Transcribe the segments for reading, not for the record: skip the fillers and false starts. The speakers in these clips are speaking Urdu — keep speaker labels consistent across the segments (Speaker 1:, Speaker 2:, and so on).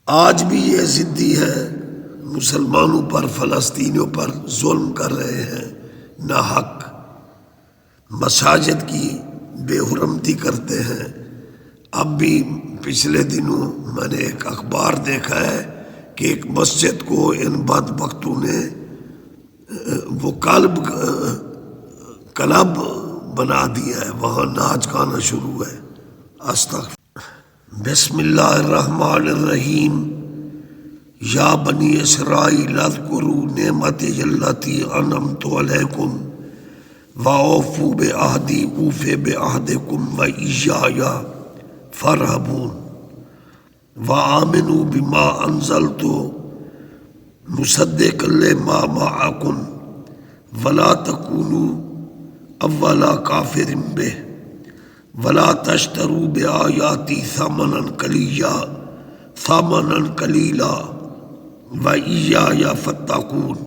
Speaker 1: آج بھی یہ ضدی ہے، مسلمانوں پر فلسطینیوں پر ظلم کر رہے ہیں، ناحق مساجد کی بے حرمتی کرتے ہیں۔ اب بھی پچھلے دنوں میں نے ایک اخبار دیکھا ہے کہ ایک مسجد کو ان بدبختوں نے وہ کلب بنا دیا ہے، وہاں ناچ گانا شروع ہے۔ استغفر بسم اللہ الرحمن الرحیم۔ یا بنی اسرائیل اذکروا نعمتی التی انعمت علیکم واوفوا بعہدی اوف بعہدکم وایای فارہبون وآمنوا بما انزلت مصدقا لما معکم ولا تکونوا اول کافر بہ ولا تشتروا بآیاتی ثمنا قلیلا وایای فاتقون۔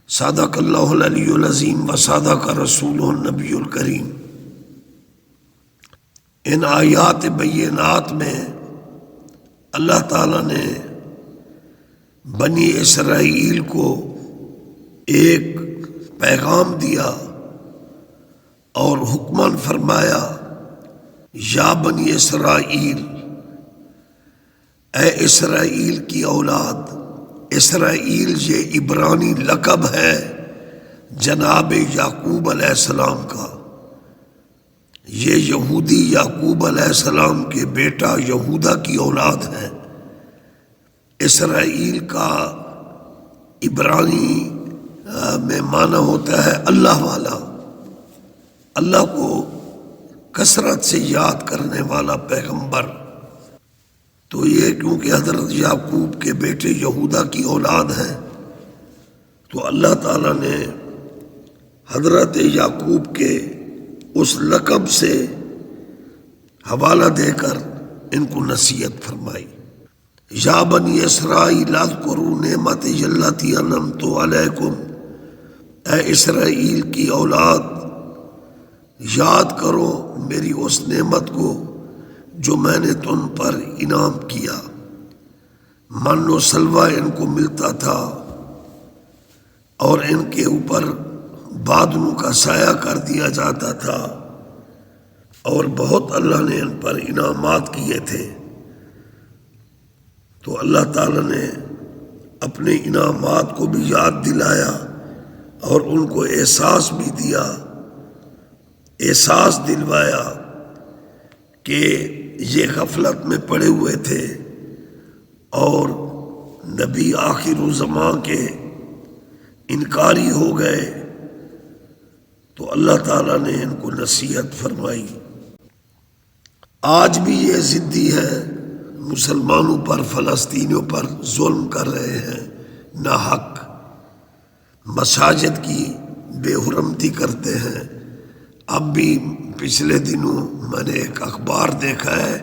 Speaker 1: صدق اللہ العلی العظیم و صدق رسولہ النبی الکریم۔ ان آیات بینات میں اللہ تعالیٰ نے بنی اسرائیل کو ایک پیغام دیا اور حکماً فرمایا، یا بنی اسرائیل، اے اسرائیل کی اولاد۔ اسرائیل یہ عبرانی لقب ہے جناب یعقوب علیہ السلام کا۔ یہ یہودی یعقوب علیہ السلام کے بیٹا یہودا کی اولاد ہے۔ اسرائیل کا عبرانی میں معنی ہوتا ہے اللہ والا، اللہ کو کثرت سے یاد کرنے والا پیغمبر۔ تو یہ کیونکہ حضرت یعقوب کے بیٹے یہودا کی اولاد ہیں، تو اللہ تعالیٰ نے حضرت یعقوب کے اس لقب سے حوالہ دے کر ان کو نصیحت فرمائی۔ یا بنی اسرائیل اذکروا نعمتی التی انعمت علیکم، اے اسرائیل کی اولاد، یاد کرو میری اس نعمت کو جو میں نے تم پر انعام کیا۔ من و سلوہ ان کو ملتا تھا اور ان کے اوپر بادلوں کا سایہ کر دیا جاتا تھا، اور بہت اللہ نے ان پر انعامات کیے تھے۔ تو اللہ تعالیٰ نے اپنے انعامات کو بھی یاد دلایا اور ان کو احساس بھی دیا، احساس دلوایا کہ یہ غفلت میں پڑے ہوئے تھے اور نبی آخر الزمان کے انکاری ہو گئے۔ تو اللہ تعالیٰ نے ان کو نصیحت فرمائی۔ آج بھی یہ ضدی ہے، مسلمانوں پر فلسطینیوں پر ظلم کر رہے ہیں، ناحق مساجد کی بے حرمتی کرتے ہیں۔ اب بھی پچھلے دنوں میں نے ایک اخبار دیکھا ہے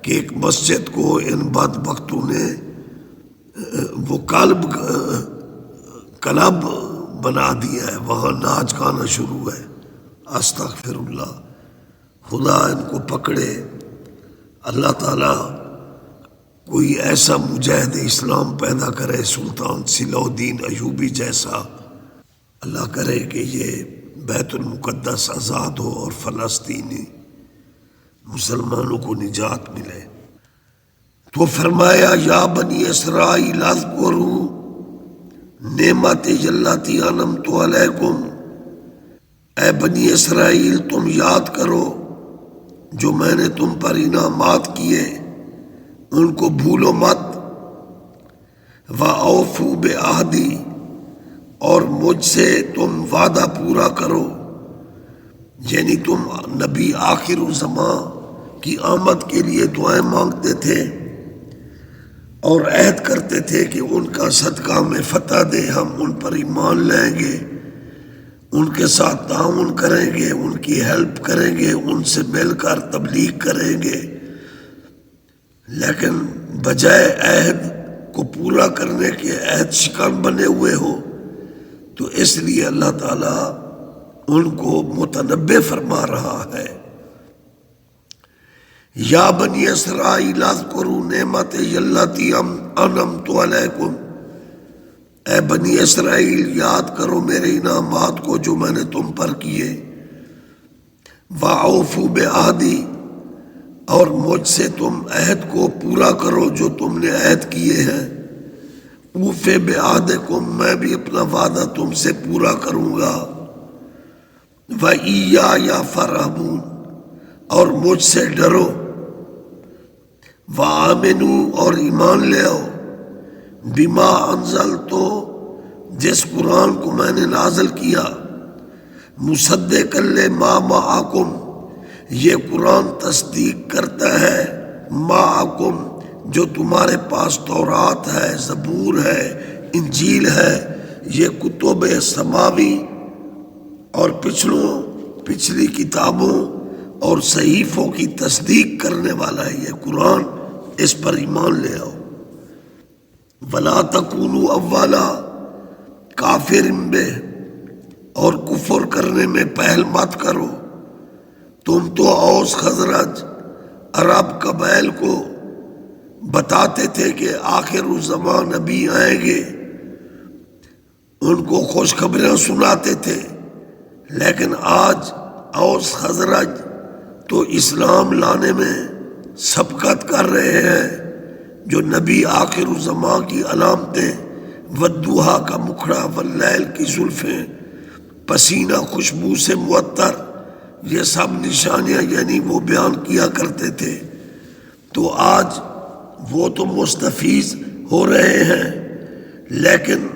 Speaker 1: کہ ایک مسجد کو ان بدبختوں نے وہ کلب بنا دیا ہے، وہاں ناچ گانا شروع ہے۔ استغفر اللہ، خدا ان کو پکڑے۔ اللہ تعالیٰ کوئی ایسا مجاہد اسلام پیدا کرے، سلطان صلاح الدین ایوبی جیسا۔ اللہ کرے کہ یہ بیت المقدس آزاد ہو اور فلسطینی مسلمانوں کو نجات ملے۔ تو فرمایا، یا بنی اسرائیل اذکروا نعمتی التی انعمت علیکم، اے بنی اسرائیل تم یاد کرو جو میں نے تم پر انعامات کیے، ان کو بھولو مت۔ وَأَوْفُوا بِعَہْدِی، اور مجھ سے تم وعدہ پورا کرو، یعنی تم نبی آخر الزمان کی آمد کے لیے دعائیں مانگتے تھے اور عہد کرتے تھے کہ ان کا صدقہ میں فتح دے، ہم ان پر ایمان لیں گے، ان کے ساتھ تعاون کریں گے، ان کی ہیلپ کریں گے، ان سے مل کر تبلیغ کریں گے۔ لیکن بجائے عہد کو پورا کرنے کے عہد شکن بنے ہوئے ہو، تو اس لیے اللہ تعالیٰ ان کو متنبہ فرما رہا ہے یا بنی اسرائیل اذکروا نعمتی التی انعمت علیکم، اے بنی اسرائیل یاد کرو میرے انعامات کو جو میں نے تم پر کیے، وَأَوْفُوا بِعَہْدِی، اور مجھ سے تم عہد کو پورا کرو جو تم نے عہد کیے ہیں، اوف بعہدکم، میں بھی اپنا وعدہ تم سے پورا کروں گا، وَإِيَّايَ فَارْهَبُونِ، اور مجھ سے ڈرو، وَآمِنُوا، اور ایمان لے آؤ، بِمَا أَنزَلْتُ، جس قرآن کو میں نے نازل کیا، مصدقا لما معکم، یہ قرآن تصدیق کرتا ہے معکم، جو تمہارے پاس تورات ہے، زبور ہے، انجیل ہے، یہ کتب سماوی اور پچھلی کتابوں اور صحیفوں کی تصدیق کرنے والا ہے یہ قرآن، اس پر ایمان لے آؤ۔ وَلَا تَكُونُوا أَوَّلَ كَافِرٍ بِهِ، اور کفر کرنے میں پہل مت کرو، تم تو اوس خزرج عرب قبائل کو بتاتے تھے کہ آخر الزمان نبی آئیں گے، ان کو خوشخبریاں سناتے تھے، لیکن آج اوس خزرج تو اسلام لانے میں سبقت کر رہے ہیں، جو نبی آخر الزمان کی علامتیں، والضحیٰ کا مکھڑا، واللیل کی زلفیں، پسینہ خوشبو سے معطر، یہ سب نشانیاں یعنی وہ بیان کیا کرتے تھے، تو آج وہ تو مستفیض ہو رہے ہیں، لیکن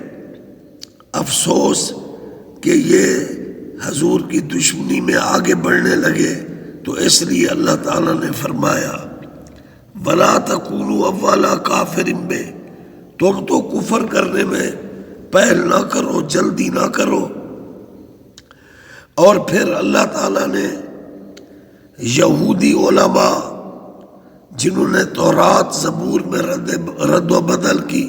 Speaker 1: افسوس کہ یہ حضور کی دشمنی میں آگے بڑھنے لگے، تو اس لیے اللہ تعالیٰ نے فرمایا وَلَا تَكُونُوا أَوَّلَ كَافِرٍ بِهِ، تم تو کفر کرنے میں پہل نہ کرو، جلدی نہ کرو۔ اور پھر اللہ تعالیٰ نے یہودی علماء جنہوں نے تورات زبور میں رد و بدل کی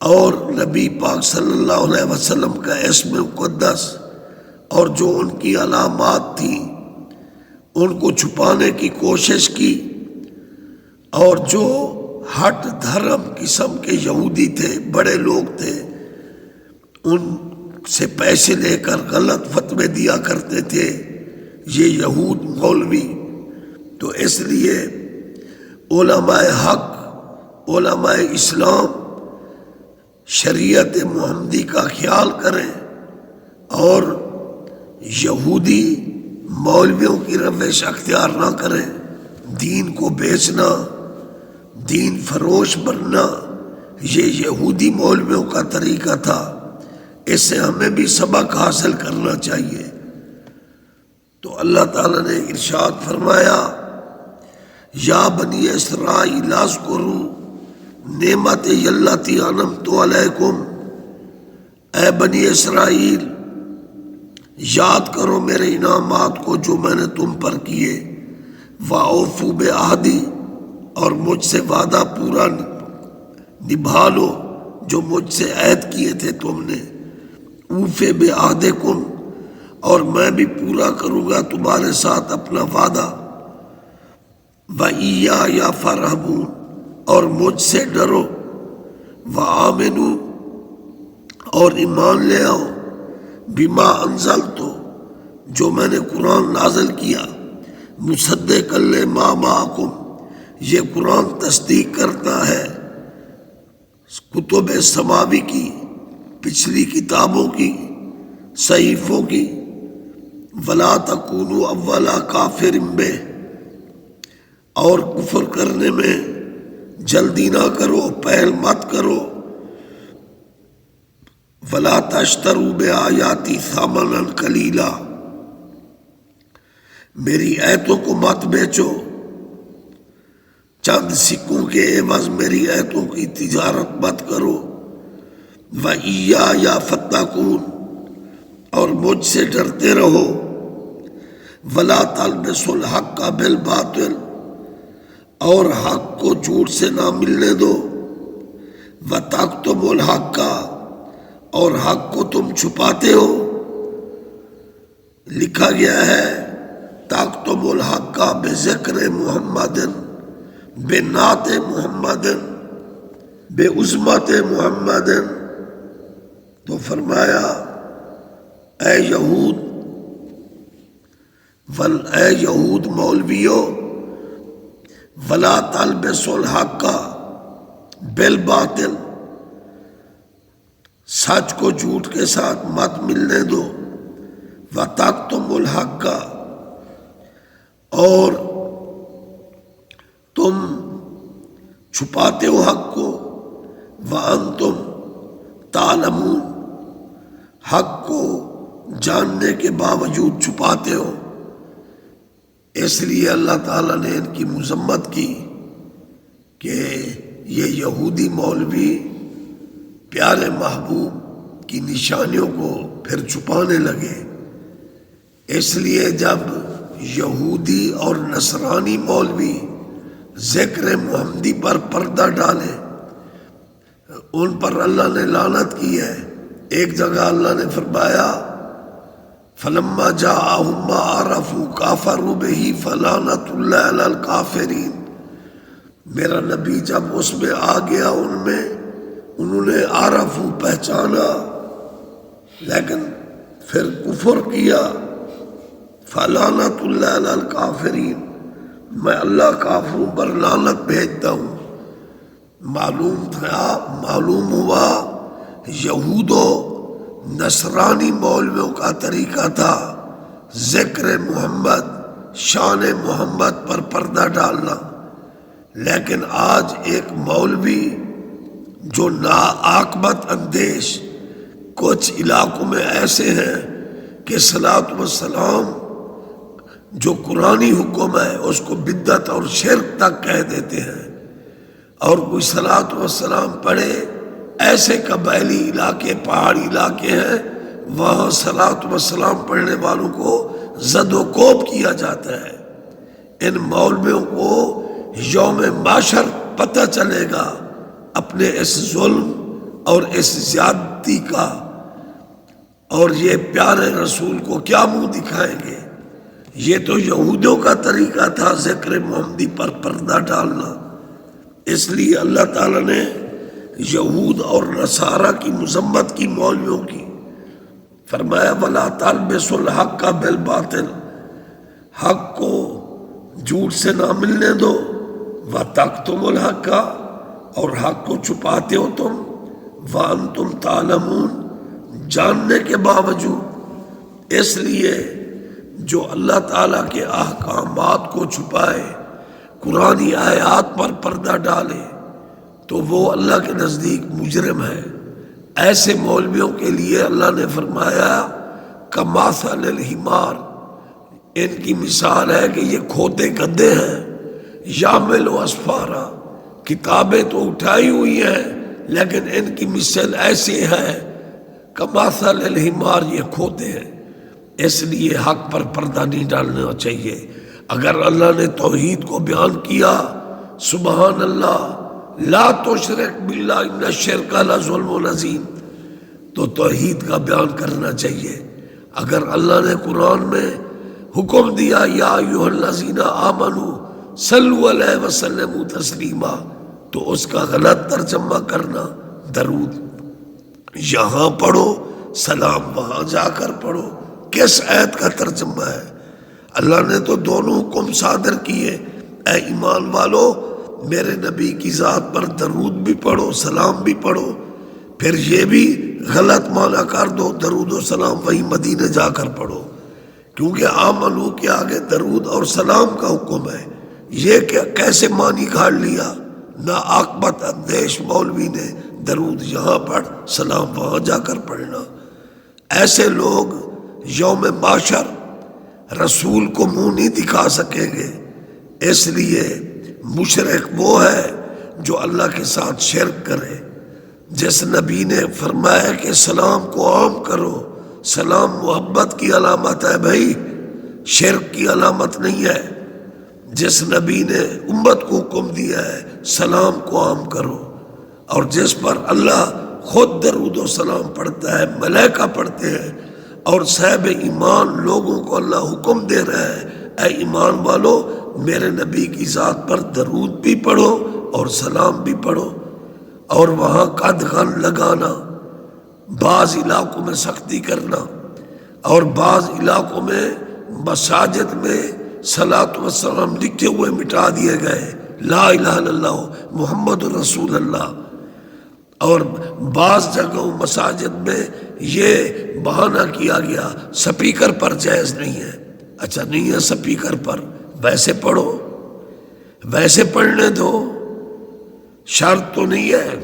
Speaker 1: اور نبی پاک صلی اللہ علیہ وسلم کا اسم مقدس اور جو ان کی علامات تھیں ان کو چھپانے کی کوشش کی، اور جو ہٹ دھرم قسم کے یہودی تھے، بڑے لوگ تھے، ان سے پیسے لے کر غلط فتوے دیا کرتے تھے یہ یہود مولوی، تو اس لیے علماء حق، علماء اسلام شریعت محمدی کا خیال کریں اور یہودی مولویوں کی روش اختیار نہ کریں۔ دین کو بیچنا، دین فروش بننا، یہ یہودی مولویوں کا طریقہ تھا، اس سے ہمیں بھی سبق حاصل کرنا چاہیے۔ تو اللہ تعالیٰ نے ارشاد فرمایا یا بنی اسرائیل اذکروا نعمتی التی انعمت علیکم، اے بنی اسرائیل یاد کرو میرے انعامات کو جو میں نے تم پر کیے، وَأَوْفُوا بِعَہْدِی، اور مجھ سے وعدہ پورا نبھا لو جو مجھ سے عہد کیے تھے تم نے، اوف بعہدکم، اور میں بھی پورا کروں گا تمہارے ساتھ اپنا وعدہ، وَإِيَّايَ فَارْهَبُونِ، اور مجھ سے ڈرو، وَآمِنُوا، اور ایمان لے آؤ، بِمَا أَنزَلْتُ، جو میں نے قرآن نازل کیا، مصدقا لما معکم، یہ قرآن تصدیق کرتا ہے کتب سماوی کی، پچھلی کتابوں کی، صحیفوں کی، وَلَا تَكُونُوا أَوَّلَ كَافِرٍ بِهِ، اور کفر کرنے میں جلدی نہ کرو، پہل مت کرو، وَلَا تَشْتَرُوا بِآيَاتِي ثَمَنًا قَلِيلًا، میری آیتوں کو مت بیچو، چند سکوں کے عوض میری آیتوں کی تجارت مت کرو، وَإِيَّايَ فَاتَّقُونِ، اور مجھ سے ڈرتے رہو، وَلَا تَلْبِسُوا الْحَقَّ بِالْبَاطِلِ، اور حق کو جھوٹ سے نہ ملنے دو، وَتَكْتُمُوا الْحَقَّ، اور حق کو تم چھپاتے ہو۔ لکھا گیا ہے تاکتم الحق بذکر محمد بنعت محمد بعظمت محمد. تو فرمایا اے یہود مولویو، ولا تلبسوا الحق بالباطل، سچ کو جھوٹ کے ساتھ مت ملنے دو. وتکتموا الحق، اور تم چھپاتے ہو حق کو. وانتم تعلمون، حق کو جاننے کے باوجود چھپاتے ہو. اس لیے اللہ تعالیٰ نے ان کی مذمت کی کہ یہ یہودی مولوی پیارے محبوب کی نشانیوں کو پھر چھپانے لگے. اس لیے جب یہودی اور نصرانی مولوی ذکر محمدی پر پردہ ڈالے، ان پر اللہ نے لعنت کی ہے. ایک جگہ اللہ نے فرمایا فلما جاءہم ما عرفوا کافروا بہ فلعنت اللہ علی الکافرین. میرا نبی جب اس میں آ گیا ان میں، انہوں نے عرفوا پہچانا لیکن پھر کفر کیا. فلعنت اللہ علی الکافرین، میں اللہ کافروں پر لعنت بھیجتا ہوں. معلوم ہوا یہود و نصرانی مولویوں کا طریقہ تھا ذکر محمد، شان محمد پر پردہ ڈالنا. لیکن آج ایک مولوی جو ناعاقبت اندیش، کچھ علاقوں میں ایسے ہیں کہ صلاۃ والسلام جو قرآنی حکم ہے اس کو بدعت اور شرک تک کہہ دیتے ہیں. اور کوئی صلاۃ والسلام پڑھے، ایسے قبائلی علاقے، پہاڑی علاقے ہیں، وہاں صلاۃ والسلام پڑھنے والوں کو زد و کوب کیا جاتا ہے. ان مولویوں کو یوم معاشر پتہ چلے گا اپنے اس ظلم اور اس زیادتی کا، اور یہ پیارے رسول کو کیا منہ دکھائیں گے. یہ تو یہودوں کا طریقہ تھا ذکر محمدی پر پردہ ڈالنا. اس لیے اللہ تعالیٰ نے یہود اور نصارہ کی مذمت کی مولویوں کی. فرمایا ولا تلبسوا الحق بالباطل، حق کو جھوٹ سے نہ ملنے دو. وتکتموا الحق، اور حق کو چھپاتے ہو تم. وانتم تعلمون، جاننے کے باوجود. اس لیے جو اللہ تعالیٰ کے احکامات کو چھپائے، قرآنی آیات پر پردہ ڈالے، تو وہ اللہ کے نزدیک مجرم ہے. ایسے مولویوں کے لیے اللہ نے فرمایا کمثل الحمار، ان کی مثال ہے کہ یہ کھوتے گدھے ہیں. یحمل اسفارا، کتابیں تو اٹھائی ہوئی ہیں لیکن ان کی مثل ایسی ہے کمثل الحمار، یہ کھوتے ہیں. اس لیے حق پر پردہ نہیں ڈالنا چاہیے. اگر اللہ نے توحید کو بیان کیا، سبحان اللہ، لا تشرک باللہ ان الشرک لظلم عظیم، تو توحید کا بیان کرنا چاہیے. اگر اللہ نے قرآن میں حکم دیا یا ایھا الذین آمنوا صلوا علیہ وسلموا تسلیما، تو اس کا غلط ترجمہ کرنا درود یہاں پڑھو، سلام وہاں جا کر پڑھو، کس آیت کا ترجمہ ہے؟ اللہ نے تو دونوں حکم صادر کیے. اے ایمان والو، میرے نبی کی ذات پر درود بھی پڑھو، سلام بھی پڑھو. پھر یہ بھی غلط معنی کر دو درود و سلام وہی مدینے جا کر پڑھو، کیونکہ آمنو کے آگے درود اور سلام کا حکم ہے. یہ کیسے معنی کھاڑ لیا؟ ناعاقبت اندیش مولوی نے درود یہاں پڑھ، سلام وہاں جا کر پڑھنا. ایسے لوگ یوم معاشر رسول کو منہ نہیں دکھا سکیں گے. اس لیے مشرک وہ ہے جو اللہ کے ساتھ شرک کرے. جس نبی نے فرمایا کہ سلام کو عام کرو، سلام محبت کی علامت ہے بھائی، شرک کی علامت نہیں ہے. جس نبی نے امت کو حکم دیا ہے سلام کو عام کرو، اور جس پر اللہ خود درود و سلام پڑھتا ہے، ملائکہ پڑھتے ہیں، اور صاحب ایمان لوگوں کو اللہ حکم دے رہا ہے اے ایمان والو میرے نبی کی ذات پر درود بھی پڑھو اور سلام بھی پڑھو، اور وہاں قدغن لگانا، بعض علاقوں میں سختی کرنا اور بعض علاقوں میں مساجد میں صلاۃ و سلام لکھے ہوئے مٹا دیے گئے، لا الہ الا اللہ محمد رسول اللہ، اور بعض جگہوں مساجد میں یہ بہانہ کیا گیا سپیکر پر جائز نہیں ہے۔ اچھا نہیں ہے سپیکر پر، ویسے پڑھو، ویسے پڑھنے دو، شرط تو نہیں ہے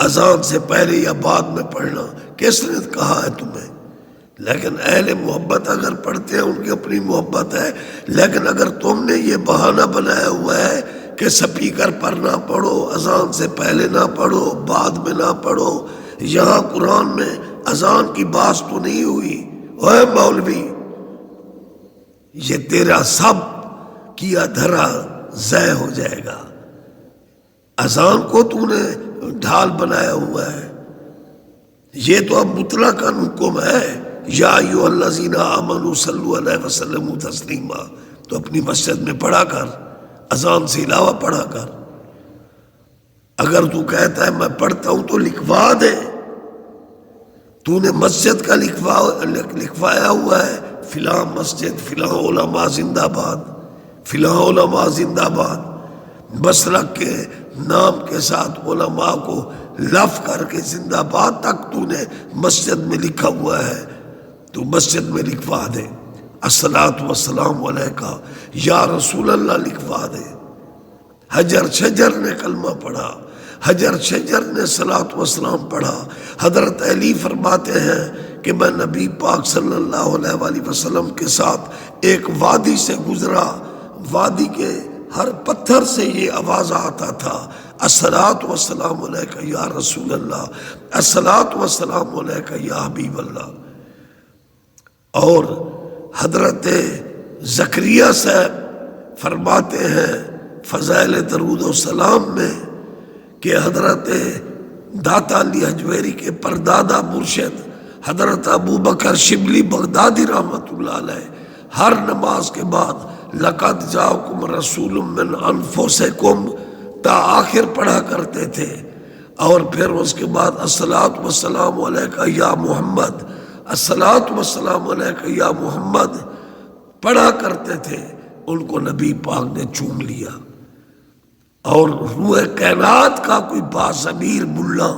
Speaker 1: اذان سے پہلے یا بعد میں پڑھنا، کس نے کہا ہے تمہیں؟ لیکن اہل محبت اگر پڑھتے ہیں ان کی اپنی محبت ہے، لیکن اگر تم نے یہ بہانہ بنایا ہوا ہے کہ سپیکر پر نہ پڑھو، اذان سے پہلے نہ پڑھو، بعد میں نہ پڑھو، یہاں قرآن میں اذان کی بات تو نہیں ہوئی، اوے مولوی یہ تیرا سب کیا دھرا ضائع ہو جائے گا، اذان کو تو نے ڈھال بنایا ہوا ہے، یہ تو اب مطلق حکم ہے، یا ایھا الذین آمنوا صلوا علیہ وسلم تسلیما، تو اپنی مسجد میں پڑھا کر، اذان سے علاوہ پڑھا کر۔ اگر تو کہتا ہے میں پڑھتا ہوں تو لکھوا دے، تو نے مسجد کا لکھوایا ہوا ہے، فلاں مسجد، فلاں علماء زندہ باد، فلاں علماء زندہ باد، مسلک کے نام کے ساتھ علماء کو لف کر کے زندہ باد تک تو نے مسجد میں لکھا ہوا ہے، تو مسجد میں لکھوا دے، الصلاۃ والسلام علیک یا رسول اللہ لکھوا دے۔ حجر شجر نے کلمہ پڑھا، حجر شجر نے صلاۃ والسلام پڑھا۔ حضرت علی فرماتے ہیں کہ میں نبی پاک صلی اللہ علیہ وآلہ وسلم کے ساتھ ایک وادی سے گزرا، وادی کے ہر پتھر سے یہ آواز آتا تھا، الصلاۃ والسلام علیک یا رسول اللہ، الصلاۃ والسلام علیک یا حبیب اللہ۔ اور حضرت زکریا صاحب فرماتے ہیں فضائل درود و سلام میں کہ حضرت داتا علی حجویری کے پردادا مرشد حضرت ابوبکر شبلی بغدادی رحمۃ اللہ علیہ ہر نماز کے بعد لقد جاءکم رسول من انفسکم تا آخر پڑھا کرتے تھے، اور پھر اس کے بعد الصلاۃ والسلام علیک یا محمد، الصلاۃ والسلام علیک یا محمد پڑھا کرتے تھے۔ ان کو نبی پاک نے چوم لیا، اور روح کائنات کا کوئی باضمیر ملا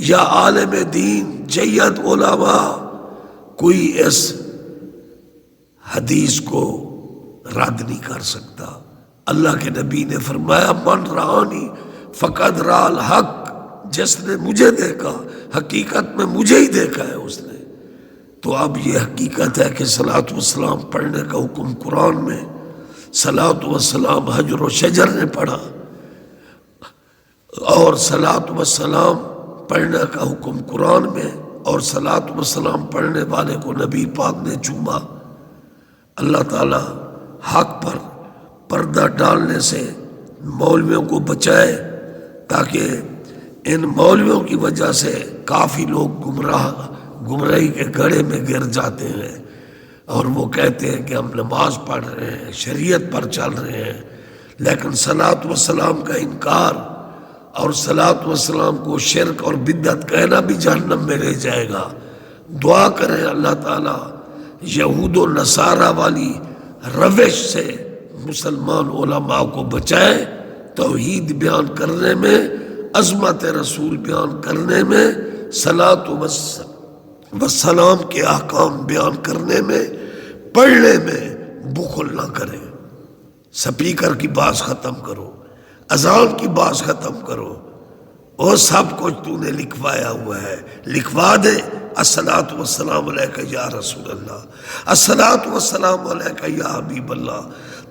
Speaker 1: یا عالم دین جید علماء کوئی اس حدیث کو رد نہیں کر سکتا۔ اللہ کے نبی نے فرمایا من رآنی فقد رأى الحق، جس نے مجھے دیکھا حقیقت میں مجھے ہی دیکھا ہے اس نے۔ تو اب یہ حقیقت ہے کہ صلاۃ والسلام پڑھنے کا حکم قرآن میں، صلاۃ والسلام حجر و شجر نے پڑھا، اور صلاۃ والسلام پڑھنے کا حکم قرآن میں، اور صلاۃ والسلام پڑھنے والے کو نبی پاک نے چوما۔ اللہ تعالی حق پر پردہ ڈالنے سے مولویوں کو بچائے، تاکہ ان مولویوں کی وجہ سے کافی لوگ گمراہی کے گڑھے میں گر جاتے ہیں، اور وہ کہتے ہیں کہ ہم نماز پڑھ رہے ہیں، شریعت پر چل رہے ہیں، لیکن صلاۃ والسلام کا انکار اور صلاۃ والسلام کو شرک اور بدعت کہنا بھی جہنم میں لے جائے گا۔ دعا کریں اللہ تعالیٰ یہود و نصارہ والی روش سے مسلمان علماء کو بچائے، توحید بیان کرنے میں، عظمت رسول بیان کرنے میں، صلاۃ والسلام کے احکام بیان کرنے میں، پڑھنے میں بخل نہ کریں۔ سپیکر کی بات ختم کرو، اذان کی بات ختم کرو، وہ سب کچھ تو نے لکھوایا ہوا ہے، لکھوا دے الصلاۃ والسلام علیک یا رسول اللہ، الصلاۃ والسلام علیک یا حبیب اللہ۔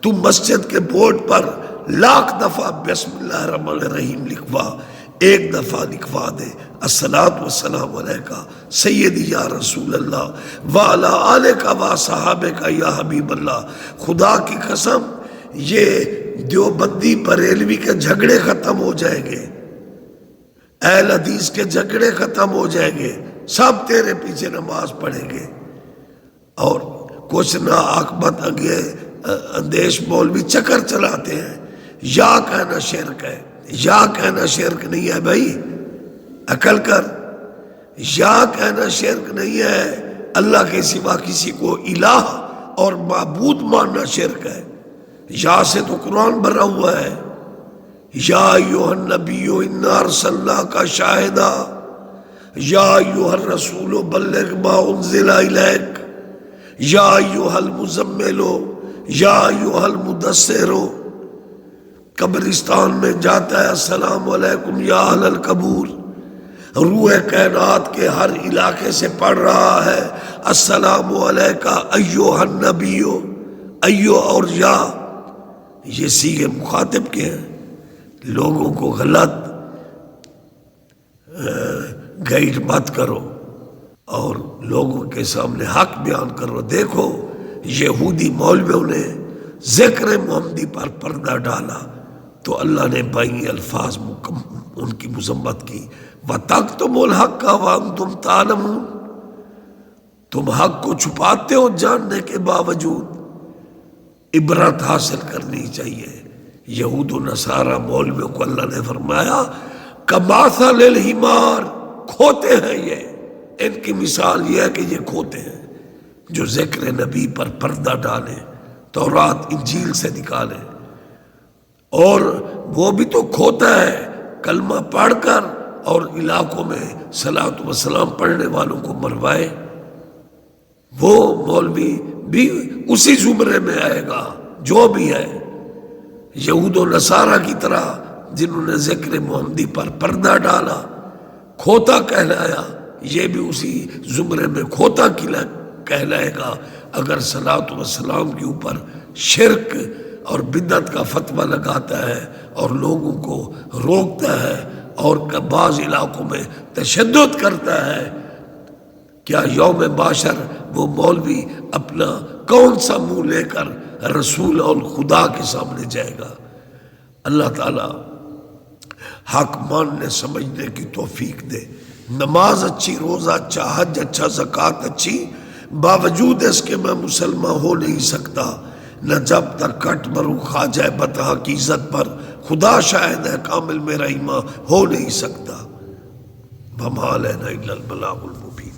Speaker 1: تو مسجد کے بورڈ پر لاکھ دفعہ بسم اللہ الرحمن الرحیم لکھوا، ایک دفعہ لکھوا دے الصلاۃ والسلام علیک سیدی یا رسول اللہ وعلی آلک و صحابک یا حبیب اللہ۔ خدا کی قسم یہ دیوبندی بریلوی کے جھگڑے ختم ہو جائیں گے، اہل حدیث کے جھگڑے ختم ہو جائیں گے، سب تیرے پیچھے نماز پڑھیں گے، اور کچھ نا عاقبت اندیش مولوی چکر چلاتے ہیں، یا کہنا شرک ہے، یا کہنا شرک نہیں ہے بھائی، عقل کر، یا کہنا شرک نہیں ہے، اللہ کے سوا کسی کو الہ اور معبود ماننا شرک ہے۔ یا سے تو قرآن بھرا ہوا ہے، یا ایھا النبی انا ارسلناک شاہدا یا ایھا الرسول بلغ ما انزل الیک یا ایھا المزمل یا ایھا المدثر۔ قبرستان میں جاتا ہے السلام علیکم یا اہل القبور، روح کائنات کے ہر علاقے سے پڑھ رہا ہے السلام علیکہ ایھا النبی، ایو اور یا، یہ صیغے مخاطب کے ہیں۔ لوگوں کو غلط گائیڈ مت کرو اور لوگوں کے سامنے حق بیان کرو۔ دیکھو یہودی مولویوں نے ذکر محمدی پر پردہ ڈالا تو اللہ نے بائیں الفاظ ان کی مذمت کی، وَتَكْتُمُ الْحَقَّ وَأَنْتُمْ تَعْلَمُونَ، تم حق کو چھپاتے ہو جاننے کے باوجود۔ عبرت حاصل کرنی چاہیے۔ یہود و نصارہ مولویوں کو اللہ نے فرمایا کماثل الحمار، کھوتے ہیں یہ، ان کی مثال یہ ہے کہ یہ کھوتے ہیں جو ذکر نبی پر پردہ ڈالیں، تورات انجیل سے نکالیں، اور وہ بھی تو کھوتا ہے کلمہ پڑھ کر اور علاقوں میں صلاۃ و سلام پڑھنے والوں کو مروائے۔ وہ مولوی بھی اسی زمرے میں آئے گا جو بھی ہے، یہود و نصارہ کی طرح جنہوں نے ذکر محمدی پر پردہ ڈالا، کھوتا کہلایا، یہ بھی اسی زمرے میں کھوتا کہلائے گا اگر صلاۃ و سلام کے اوپر شرک اور بدعت کا فتویٰ لگاتا ہے اور لوگوں کو روکتا ہے اور بعض علاقوں میں تشدد کرتا ہے۔ کیا یوم معاشر وہ مولوی اپنا کون سا منہ لے کر رسول اور خدا کے سامنے جائے گا؟ اللہ تعالی حق ماننے سمجھنے کی توفیق دے۔ نماز اچھی، روزہ اچھا، حج اچھا، زکوٰۃ اچھی، باوجود اس کے میں مسلمان ہو نہیں سکتا، نہ جب تک کٹ مروں خواجہ بطحہ کی عزت پر، خدا شاہد ہے کامل میرا ایمان ہو نہیں سکتا۔ وما علینا الا البلاغ المبین۔